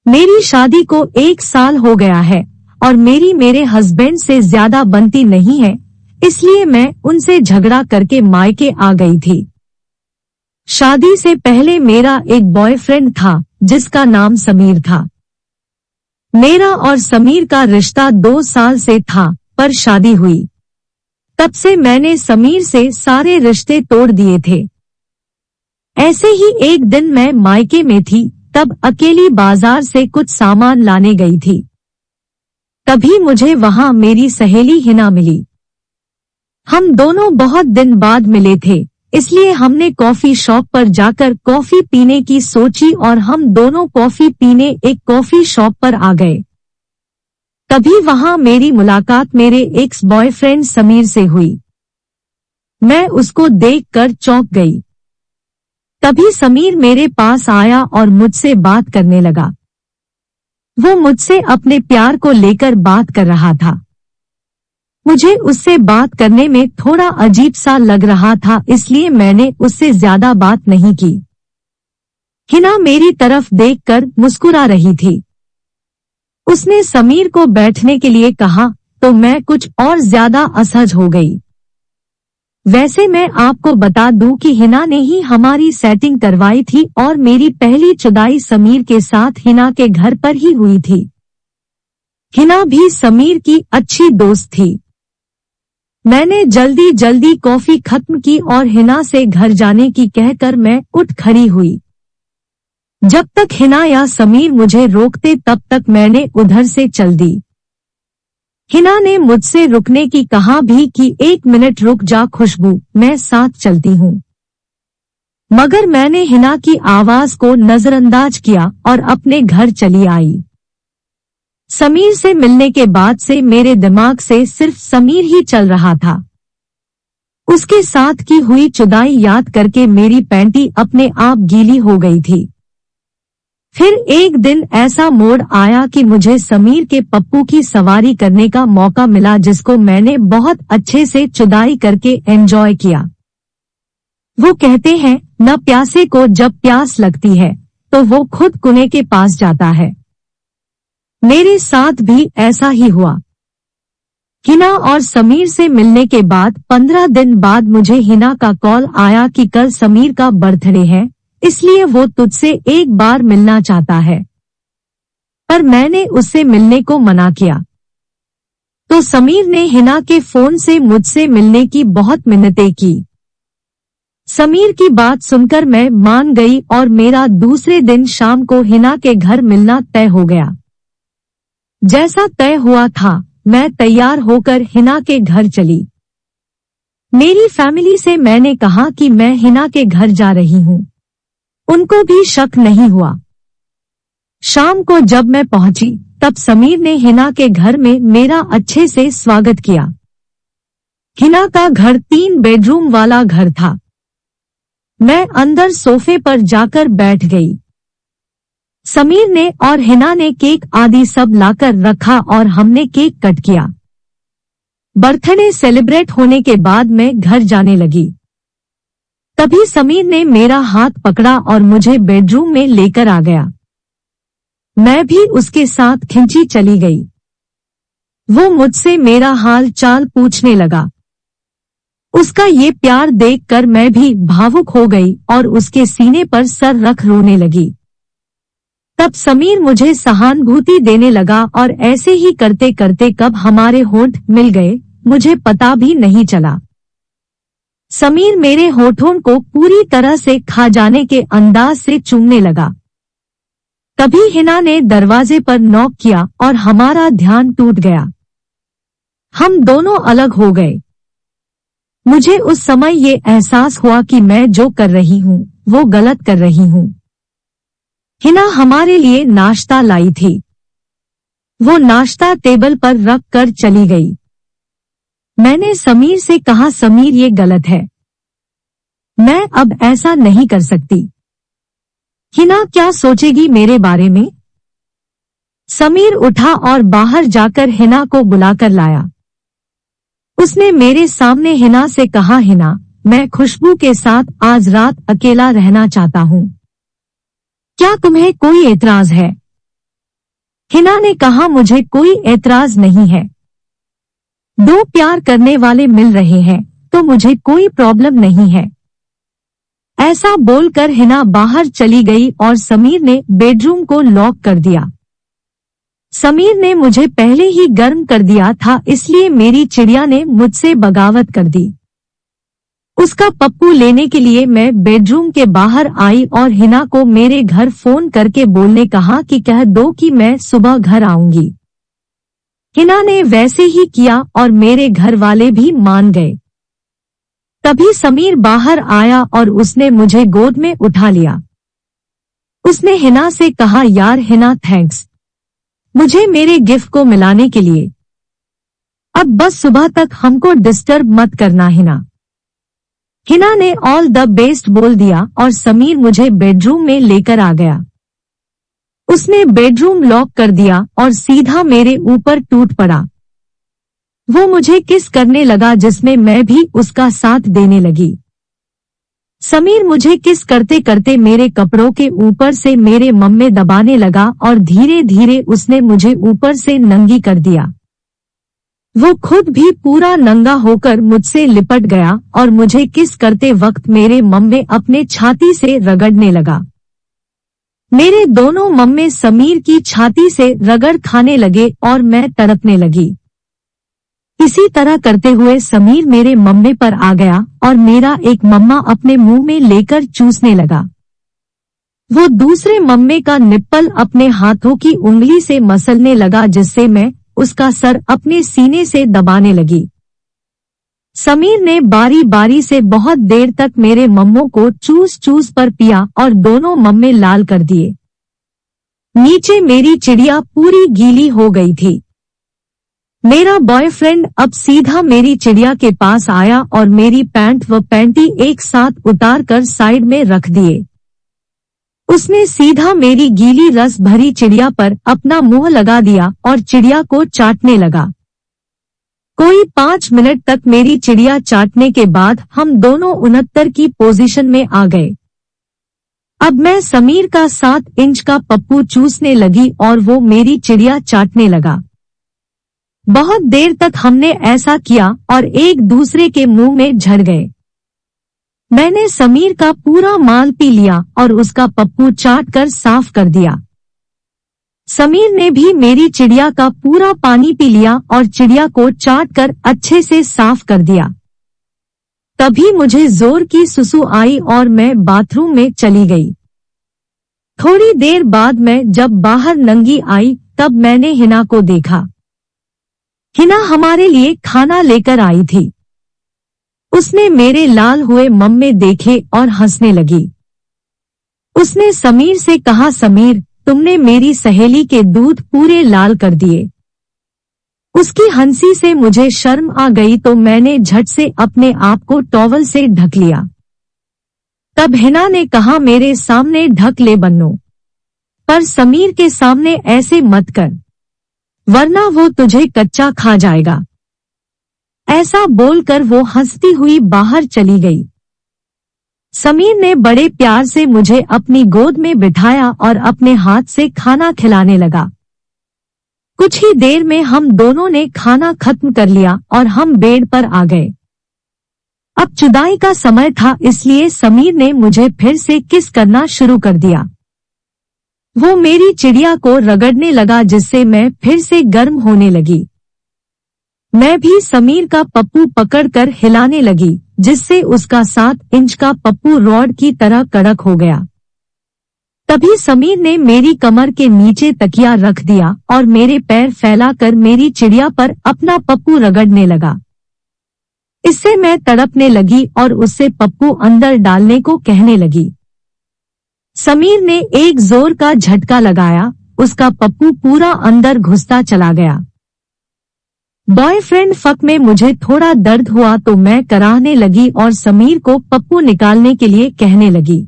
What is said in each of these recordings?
मेरी शादी को 1 साल हो गया है और मेरे हस्बैंड से ज्यादा बनती नहीं है, इसलिए मैं उनसे झगड़ा करके मायके आ गई थी। शादी से पहले मेरा एक बॉयफ्रेंड था जिसका नाम समीर था। मेरा और समीर का रिश्ता 2 साल से था, पर शादी हुई तब से मैंने समीर से सारे रिश्ते तोड़ दिए थे। ऐसे ही एक दिन मैं मायके में थी, तब अकेली बाजार से कुछ सामान लाने गई थी। तभी मुझे वहां मेरी सहेली हिना मिली। हम दोनों बहुत दिन बाद मिले थे, इसलिए हमने कॉफी शॉप पर जाकर कॉफी पीने की सोची और हम दोनों कॉफी पीने एक कॉफी शॉप पर आ गए। तभी वहां मेरी मुलाकात मेरे एक्स बॉयफ्रेंड समीर से हुई। मैं उसको देखकर चौंक गई। तभी समीर मेरे पास आया और मुझसे बात करने लगा। वो मुझसे अपने प्यार को लेकर बात कर रहा था। मुझे उससे बात करने में थोड़ा अजीब सा लग रहा था, इसलिए मैंने उससे ज्यादा बात नहीं की। हिना मेरी तरफ देखकर मुस्कुरा रही थी। उसने समीर को बैठने के लिए कहा तो मैं कुछ और ज्यादा असहज हो गई। वैसे मैं आपको बता दूं कि हिना ने ही हमारी सेटिंग करवाई थी और मेरी पहली जुदाई समीर के साथ हिना के घर पर ही हुई थी। हिना भी समीर की अच्छी दोस्त थी। मैंने जल्दी जल्दी कॉफी खत्म की और हिना से घर जाने की कहकर मैं उठ खड़ी हुई। जब तक हिना या समीर मुझे रोकते तब तक मैंने उधर से चल दी। हिना ने मुझसे रुकने की कहा भी कि 1 मिनट रुक जा खुशबू, मैं साथ चलती हूँ। मगर मैंने हिना की आवाज को नजरअंदाज किया और अपने घर चली आई। समीर से मिलने के बाद से मेरे दिमाग से सिर्फ समीर ही चल रहा था। उसके साथ की हुई जुदाई याद करके मेरी पैंटी अपने आप गीली हो गई थी। फिर एक दिन ऐसा मोड़ आया कि मुझे समीर के पप्पू की सवारी करने का मौका मिला, जिसको मैंने बहुत अच्छे से जुदाई करके एंजॉय किया। वो कहते हैं न प्यासे को जब प्यास लगती है तो वो खुद कुएं के पास जाता है। मेरे साथ भी ऐसा ही हुआ। हिना और समीर से मिलने के बाद 15 दिन बाद मुझे हिना का कॉल आया कि कल समीर का बर्थडे है, इसलिए वो तुझसे एक बार मिलना चाहता है। पर मैंने उससे मिलने को मना किया। तो समीर ने हिना के फोन से मुझसे मिलने की बहुत मिन्नतें की। समीर की बात सुनकर मैं मान गई और मेरा दूसरे दिन शाम को हिना के घर मिलना तय हो गया। जैसा तय हुआ था, मैं तैयार होकर हिना के घर चली। मेरी फैमिली से मैंने कहा कि मैं हिना के घर जा रही हूँ। उनको भी शक नहीं हुआ। शाम को जब मैं पहुंची तब समीर ने हिना के घर में मेरा अच्छे से स्वागत किया। हिना का घर 3 बेडरूम वाला घर था। मैं अंदर सोफे पर जाकर बैठ गई। समीर ने और हिना ने केक आदि सब लाकर रखा और हमने केक कट किया। बर्थडे सेलिब्रेट होने के बाद मैं घर जाने लगी। तभी समीर ने मेरा हाथ पकड़ा और मुझे बेडरूम में लेकर आ गया। मैं भी उसके साथ खिंची चली गई। वो मुझसे मेरा हाल चाल पूछने लगा। उसका ये प्यार देखकर मैं भी भावुक हो गई और उसके सीने पर सर रख रोने लगी। तब समीर मुझे सहानुभूति देने लगा और ऐसे ही करते करते कब हमारे होंठ मिल गए मुझे पता भी नहीं चला। समीर मेरे होठों को पूरी तरह से खा जाने के अंदाज से चूमने लगा। तभी हिना ने दरवाजे पर नॉक किया और हमारा ध्यान टूट गया। हम दोनों अलग हो गए। मुझे उस समय ये एहसास हुआ कि मैं जो कर रही हूँ वो गलत कर रही हूँ। हिना हमारे लिए नाश्ता लाई थी। वो नाश्ता टेबल पर रख कर चली गई। मैंने समीर से कहा, समीर ये गलत है, मैं अब ऐसा नहीं कर सकती। हिना क्या सोचेगी मेरे बारे में? समीर उठा और बाहर जाकर हिना को बुलाकर लाया। उसने मेरे सामने हिना से कहा, हिना मैं खुशबू के साथ आज रात अकेला रहना चाहता हूँ, क्या तुम्हें कोई एतराज है? हिना ने कहा, मुझे कोई एतराज नहीं है। दो प्यार करने वाले मिल रहे हैं तो मुझे कोई प्रॉब्लम नहीं है। ऐसा बोलकर हिना बाहर चली गई और समीर ने बेडरूम को लॉक कर दिया। समीर ने मुझे पहले ही गर्म कर दिया था, इसलिए मेरी चिड़िया ने मुझसे बगावत कर दी। उसका पप्पू लेने के लिए मैं बेडरूम के बाहर आई और हिना को मेरे घर फोन करके बोलने कहा कि कह दो कि मैं सुबह घर आऊंगी। हिना ने वैसे ही किया और मेरे घर वाले भी मान गए। तभी समीर बाहर आया और उसने मुझे गोद में उठा लिया। उसने हिना से कहा, यार हिना, थैंक्स मुझे मेरे गिफ्ट को मिलाने के लिए। अब बस सुबह तक हमको डिस्टर्ब मत करना हिना। हिना ने ऑल द बेस्ट बोल दिया और समीर मुझे बेडरूम में लेकर आ गया। उसने बेडरूम लॉक कर दिया और सीधा मेरे ऊपर टूट पड़ा। वो मुझे किस करने लगा जिसमें मैं भी उसका साथ देने लगी। समीर मुझे किस करते करते मेरे कपड़ों के ऊपर से मेरे मम्मे दबाने लगा और धीरे धीरे उसने मुझे ऊपर से नंगी कर दिया। वो खुद भी पूरा नंगा होकर मुझसे लिपट गया और मुझे किस करते वक्त मेरे मम्मे अपने छाती से रगड़ने लगा। मेरे दोनों मम्मे समीर की छाती से रगड़ खाने लगे और मैं तड़पने लगी। इसी तरह करते हुए समीर मेरे मम्मे पर आ गया और मेरा एक मम्मा अपने मुंह में लेकर चूसने लगा। वो दूसरे मम्मे का निप्पल अपने हाथों की उंगली से मसलने लगा, जिससे मैं उसका सर अपने सीने से दबाने लगी। समीर ने बारी बारी से बहुत देर तक मेरे मम्मों को चूस चूस पर पिया और दोनों मम्मे लाल कर दिए। नीचे मेरी चिड़िया पूरी गीली हो गई थी। मेरा बॉयफ्रेंड अब सीधा मेरी चिड़िया के पास आया और मेरी पैंट व पैंटी एक साथ उतार कर साइड में रख दिए। उसने सीधा मेरी गीली रस भरी चिड़िया पर अपना मुंह लगा दिया और चिड़िया को चाटने लगा। कोई 5 मिनट तक मेरी चिड़िया चाटने के बाद हम दोनों 69 की पोजीशन में आ गए। अब मैं समीर का 7 इंच का पप्पू चूसने लगी और वो मेरी चिड़िया चाटने लगा। बहुत देर तक हमने ऐसा किया और एक दूसरे के मुंह में झड़ गए। मैंने समीर का पूरा माल पी लिया और उसका पप्पू चाट कर साफ कर दिया। समीर ने भी मेरी चिड़िया का पूरा पानी पी लिया और चिड़िया को चाट कर अच्छे से साफ कर दिया। तभी मुझे जोर की सुसु आई और मैं बाथरूम में चली गई। थोड़ी देर बाद मैं जब बाहर नंगी आई तब मैंने हिना को देखा। हिना हमारे लिए खाना लेकर आई थी। उसने मेरे लाल हुए मम्मे देखे और हंसने लगी। उसने समीर से कहा, समीर, तुमने मेरी सहेली के दूध पूरे लाल कर दिए। उसकी हंसी से मुझे शर्म आ गई तो मैंने झट से अपने आप को टॉवल से ढक लिया। तब हिना ने कहा, मेरे सामने ढक ले बन्नो, पर समीर के सामने ऐसे मत कर, वरना वो तुझे कच्चा खा जाएगा। ऐसा बोलकर वो हंसती हुई बाहर चली गई। समीर ने बड़े प्यार से मुझे अपनी गोद में बिठाया और अपने हाथ से खाना खिलाने लगा। कुछ ही देर में हम दोनों ने खाना खत्म कर लिया और हम बेड पर आ गए। अब जुदाई का समय था, इसलिए समीर ने मुझे फिर से किस करना शुरू कर दिया। वो मेरी चिड़िया को रगड़ने लगा, जिससे मैं फिर से गर्म होने लगी। मैं भी समीर का पप्पू पकड़कर हिलाने लगी, जिससे उसका 7 इंच का पप्पू रॉड की तरह कड़क हो गया। तभी समीर ने मेरी कमर के नीचे तकिया रख दिया और मेरे पैर फैलाकर मेरी चिड़िया पर अपना पप्पू रगड़ने लगा। इससे मैं तड़पने लगी और उससे पप्पू अंदर डालने को कहने लगी। समीर ने एक जोर का झटका लगाया, उसका पप्पू पूरा अंदर घुसता चला गया। बॉयफ्रेंड फक में मुझे थोड़ा दर्द हुआ तो मैं कराहने लगी और समीर को पप्पू निकालने के लिए कहने लगी।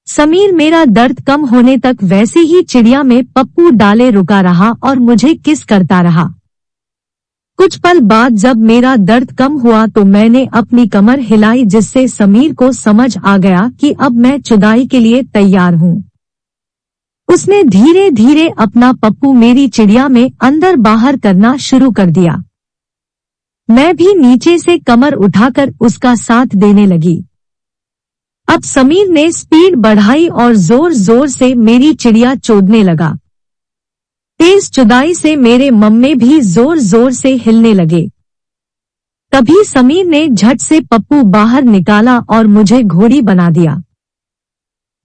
समीर मेरा दर्द कम होने तक वैसे ही चिड़िया में पप्पू डाले रुका रहा और मुझे किस करता रहा। कुछ पल बाद जब मेरा दर्द कम हुआ तो मैंने अपनी कमर हिलाई, जिससे समीर को समझ आ गया कि अब मैं जुदाई के लिए तैयार हूँ। उसने धीरे धीरे अपना पप्पू मेरी चिड़िया में अंदर बाहर करना शुरू कर दिया। मैं भी नीचे से कमर उठाकर उसका साथ देने लगी। अब समीर ने स्पीड बढ़ाई और जोर जोर से मेरी चिड़िया चोदने लगा। तेज चुदाई से मेरे मम्मे भी जोर जोर से हिलने लगे। तभी समीर ने झट से पप्पू बाहर निकाला और मुझे घोड़ी बना दिया।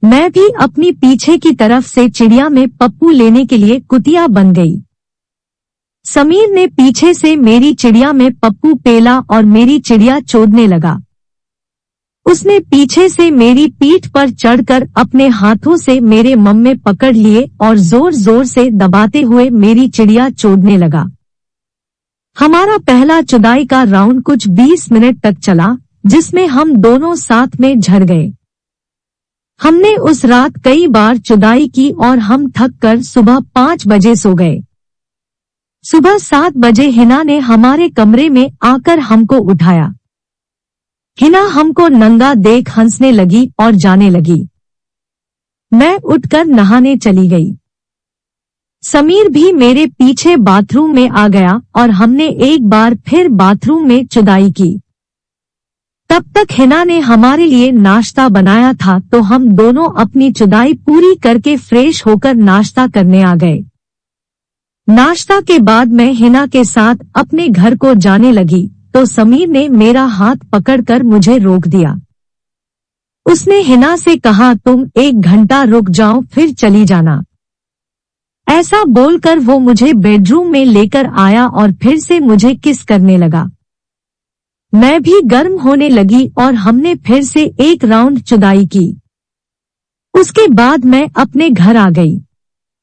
मैं भी अपनी पीछे की तरफ से चिड़िया में पप्पू लेने के लिए कुतिया बन गई। समीर ने पीछे से मेरी चिड़िया में पप्पू पेला और मेरी चिड़िया चोदने लगा। उसने पीछे से मेरी पीठ पर चढ़कर अपने हाथों से मेरे मम्मे पकड़ लिए और जोर जोर से दबाते हुए मेरी चिड़िया चोदने लगा। हमारा पहला चुदाई का राउंड कुछ 20 मिनट तक चला, जिसमें हम दोनों साथ में झड़ गए। हमने उस रात कई बार चुदाई की और हम थक कर सुबह 5 बजे सो गए। सुबह 7 बजे हिना ने हमारे कमरे में आकर हमको उठाया। हिना हमको नंगा देख हंसने लगी और जाने लगी। मैं उठकर नहाने चली गई। समीर भी मेरे पीछे बाथरूम में आ गया और हमने एक बार फिर बाथरूम में चुदाई की। तब तक हिना ने हमारे लिए नाश्ता बनाया था, तो हम दोनों अपनी चुदाई पूरी करके फ्रेश होकर नाश्ता करने आ गए। नाश्ता के बाद मैं हिना के साथ अपने घर को जाने लगी तो समीर ने मेरा हाथ पकड़कर मुझे रोक दिया। उसने हिना से कहा, तुम 1 घंटा रुक जाओ फिर चली जाना। ऐसा बोलकर वो मुझे बेडरूम में लेकर आया और फिर से मुझे किस करने लगा। मैं भी गर्म होने लगी और हमने फिर से एक राउंड चुदाई की। उसके बाद मैं अपने घर आ गई।